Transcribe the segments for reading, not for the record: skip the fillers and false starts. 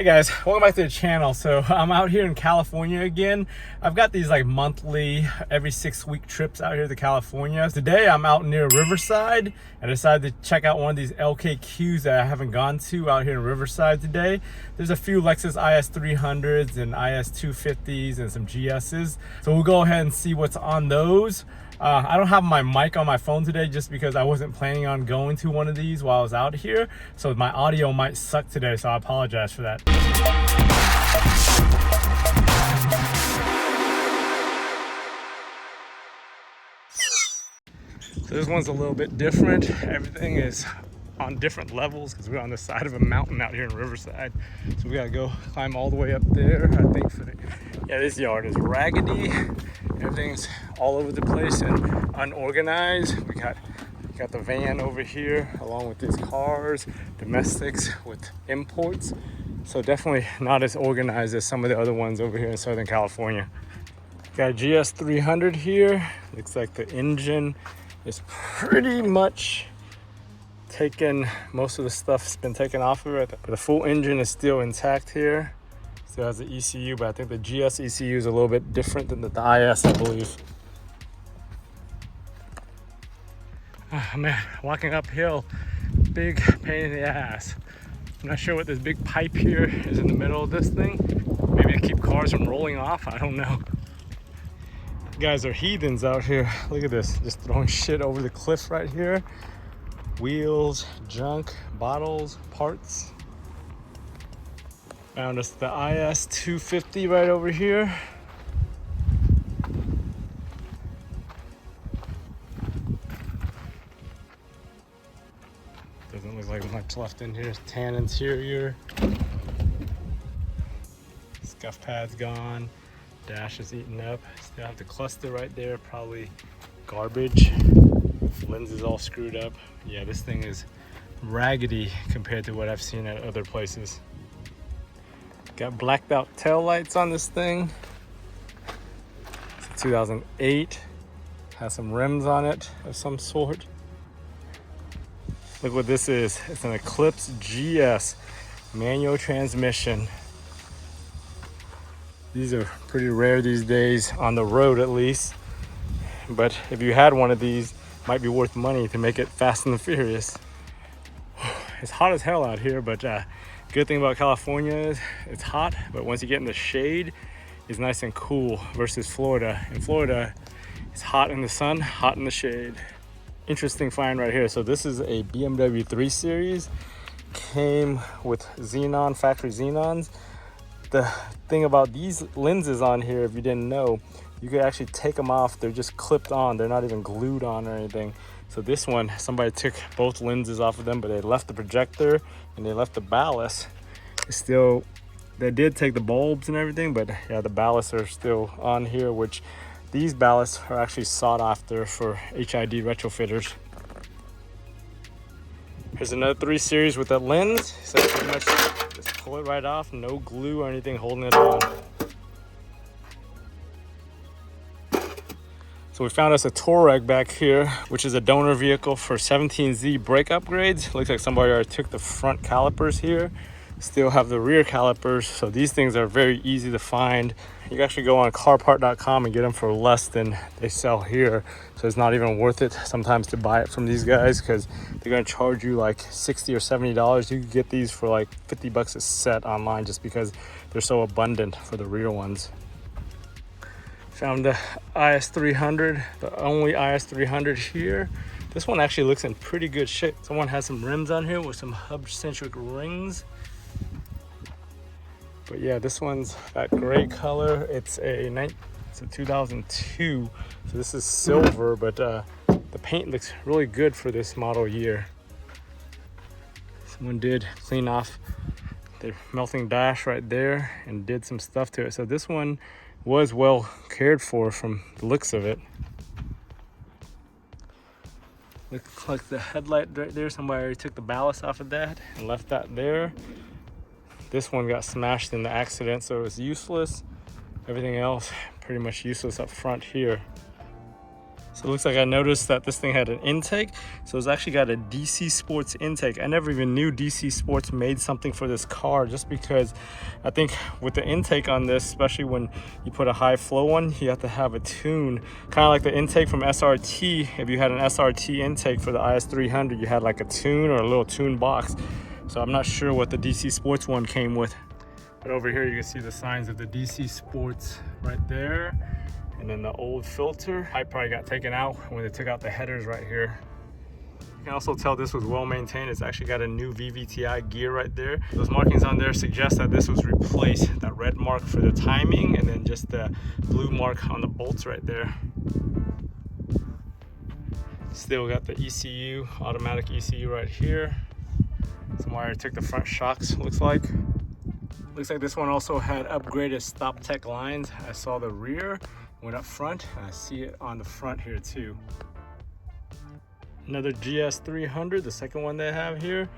Hey guys, welcome back to the channel. So I'm out here in California again. I've got these like monthly, every 6-week trips out here to California. Today I'm out near Riverside. I decided to check out one of these LKQs that I haven't gone to out here in Riverside today. There's a few Lexus IS300s and IS250s and some GSs. So we'll go ahead and see what's on those. I don't have my mic on my phone today just because I wasn't planning on going to one of these while I was out here. So my audio might suck today, so I apologize for that. So this one's a little bit different. Everything is on different levels because we're on the side of a mountain out here in Riverside. So we gotta go climb all the way up there, I think, for the... Yeah, this yard is raggedy. Everything's all over the place and unorganized. We got the van over here along with these cars, domestics with imports. So definitely not as organized as some of the other ones over here in Southern California. Got a GS 300 here. Looks like the engine is pretty much taken, most of the stuff's been taken off of it. But the full engine is still intact here. Still has the ECU, but I think the GS ECU is a little bit different than the IS, I believe. Oh man, walking uphill, big pain in the ass. I'm not sure what this big pipe here is in the middle of this thing. Maybe to keep cars from rolling off, I don't know. You guys are heathens out here. Look at this, just throwing shit over the cliff right here. Wheels, junk, bottles, parts. Found us the IS250 right over here. Doesn't look like much left in here. Tan interior. Scuff pad's gone. Dash is eaten up. Still have the cluster right there, probably garbage. Lens is all screwed up. Yeah, this thing is raggedy compared to what I've seen at other places. Got blacked out tail lights on this thing. It's a 2008. Has some rims on it of some sort. Look what this is. It's an Eclipse GS manual transmission. These are pretty rare these days, on the road at least. But if you had one of these, it might be worth money to make it Fast and the Furious. It's hot as hell out here, but good thing about California is it's hot, but once you get in the shade, it's nice and cool versus Florida. In Florida, it's hot in the sun, hot in the shade. Interesting find right here. So this is a BMW 3 Series. Came with xenon, factory xenons. The thing about these lenses on here, if you didn't know, you could actually take them off. They're just clipped on. They're not even glued on or anything. So this one, somebody took both lenses off of them, but they left the projector and they left the ballast. It's still, they did take the bulbs and everything, but yeah, the ballasts are still on here, which these ballasts are actually sought after for HID retrofitters. Here's another 3 Series with that lens. So pretty much just pull it right off, no glue or anything holding it on. So we found us a Touareg back here, which is a donor vehicle for 17Z brake upgrades. Looks like somebody already took the front calipers here. Still have the rear calipers. So these things are very easy to find. You can actually go on carpart.com and get them for less than they sell here. So it's not even worth it sometimes to buy it from these guys because they're gonna charge you like $60 or $70. You can get these for like 50 bucks a set online just because they're so abundant for the rear ones. Found the IS300, the only IS300 here. This one actually looks in pretty good shape. Someone has some rims on here with some hub-centric rings. But yeah, this one's that gray color. It's a 2002, so this is silver, but the paint looks really good for this model year. Someone did clean off the melting dash right there and did some stuff to it. So this one was well cared for from the looks of it. Looks like the headlight right there, somebody already took the ballast off of that and left that there. This one got smashed in the accident, so it was useless. Everything else pretty much useless up front here. So it looks like I noticed that this thing had an intake. So it's actually got a DC Sports intake. I never even knew DC Sports made something for this car, just because I think with the intake on this, especially when you put a high flow one, you have to have a tune. Kind of like the intake from SRT. If you had an SRT intake for the IS300, you had like a tune or a little tune box. So I'm not sure what the DC Sports one came with. But over here you can see the signs of the DC Sports right there. And then the old filter, I probably got taken out when they took out the headers right here. You can also tell this was well maintained. It's actually got a new VVTi gear right there. Those markings on there suggest that this was replaced. That red mark for the timing, and then just the blue mark on the bolts right there. Still got the ECU, automatic ECU right here. Somewhere I took the front shocks, looks like. Looks like this one also had upgraded stop tech lines. I saw the rear, went up front, and I see it on the front here too. Another GS300, the second one they have here.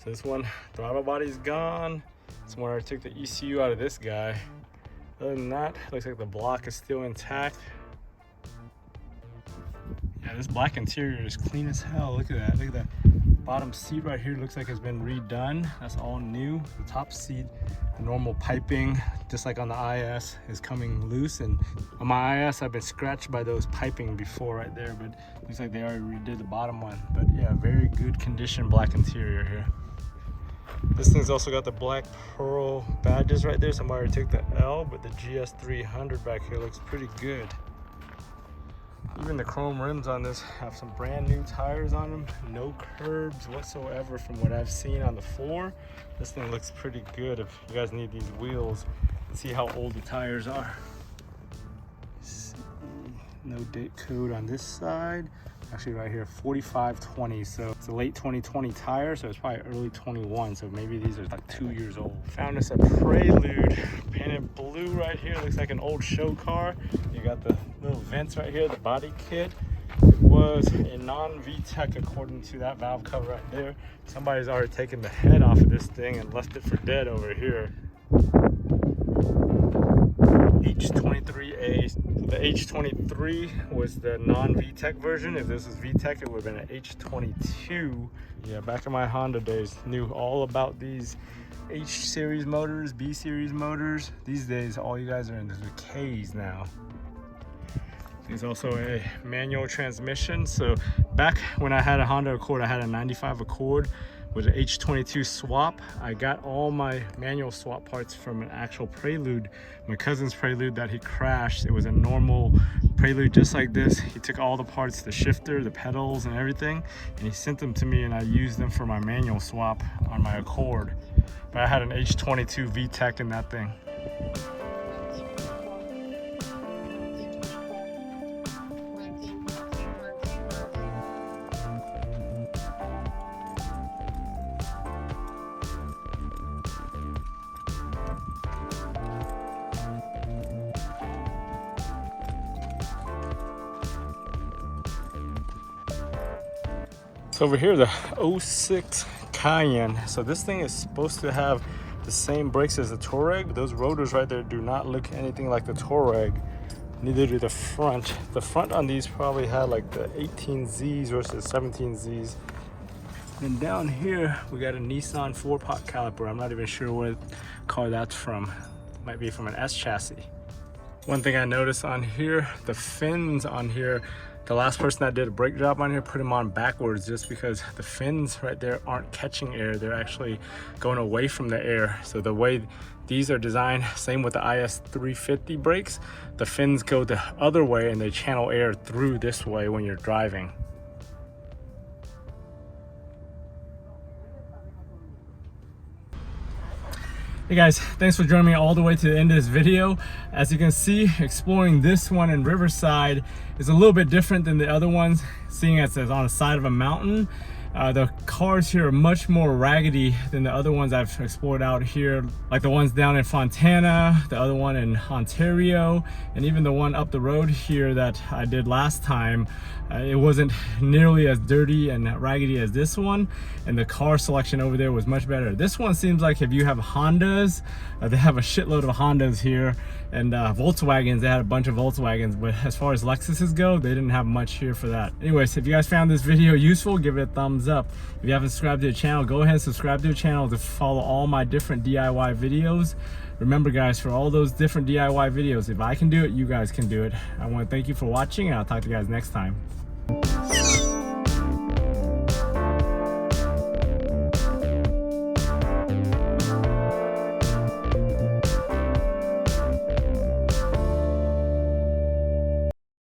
So this one, throttle body's gone. Somewhere I took the ECU out of this guy. Other than that, looks like the block is still intact. Yeah, this black interior is clean as hell. Look at that, look at that. Bottom seat right here looks like it's been redone. That's all new. The top seat, the normal piping, just like on the IS, is coming loose. And on my IS, I've been scratched by those piping before right there, but looks like they already redid the bottom one. But yeah, very good condition black interior here. This thing's also got the black pearl badges right there. Somebody took the L, but the GS300 back here looks pretty good. Even the chrome rims on this have some brand new tires on them. No curbs whatsoever from what I've seen on the floor. This thing looks pretty good if you guys need these wheels. See how old the tires are. No date code on this side. Actually right here, 4520. So it's a late 2020 tire, so it's probably early 21. So maybe these are like 2 years old. Found us a Prelude painted blue right here. Looks like an old show car. You got the little vents right here, the body kit. It was a non-VTEC according to that valve cover right there. Somebody's already taken the head off of this thing and left it for dead over here. H23A. The H23 was the non-VTEC version. If this was VTEC, it would have been an H22. Yeah, back in my Honda days, knew all about these H series motors, B series motors. These days, all you guys are into the K's now. There's also a manual transmission. So back when I had a Honda Accord, I had a 95 Accord with an H22 swap. I got all my manual swap parts from an actual Prelude, my cousin's Prelude that he crashed. It was a normal Prelude just like this. He took all the parts, the shifter, the pedals and everything, and he sent them to me and I used them for my manual swap on my Accord. But I had an H22 VTEC in that thing. So over here, the 06 Cayenne. So this thing is supposed to have the same brakes as the Touareg. Those rotors right there do not look anything like the Touareg. Neither do the front. The front on these probably had like the 18Zs versus 17Zs. And down here, we got a Nissan 4-pot caliper. I'm not even sure what car that's from. Might be from an S chassis. One thing I noticed on here, the fins on here, the last person that did a brake job on here put them on backwards just because the fins right there aren't catching air. They're actually going away from the air. So the way these are designed, same with the IS350 brakes, the fins go the other way and they channel air through this way when you're driving. Hey guys, thanks for joining me all the way to the end of this video. As you can see, exploring this one in Riverside is a little bit different than the other ones, seeing as it's on the side of a mountain. The cars here are much more raggedy than the other ones I've explored out here, like the ones down in Fontana, the other one in Ontario, and even the one up the road here that I did last time. It wasn't nearly as dirty and raggedy as this one, and the car selection over there was much better. This one seems like if you have Hondas, they have a shitload of Hondas here, and Volkswagens, they had a bunch of Volkswagens, but as far as Lexuses go, they didn't have much here for that. Anyways, if you guys found this video useful, give it a thumbs up. If you haven't subscribed to the channel, go ahead and subscribe to the channel to follow all my different DIY videos. Remember guys, for all those different DIY videos, if I can do it, you guys can do it. I want to thank you for watching, and I'll talk to you guys next time.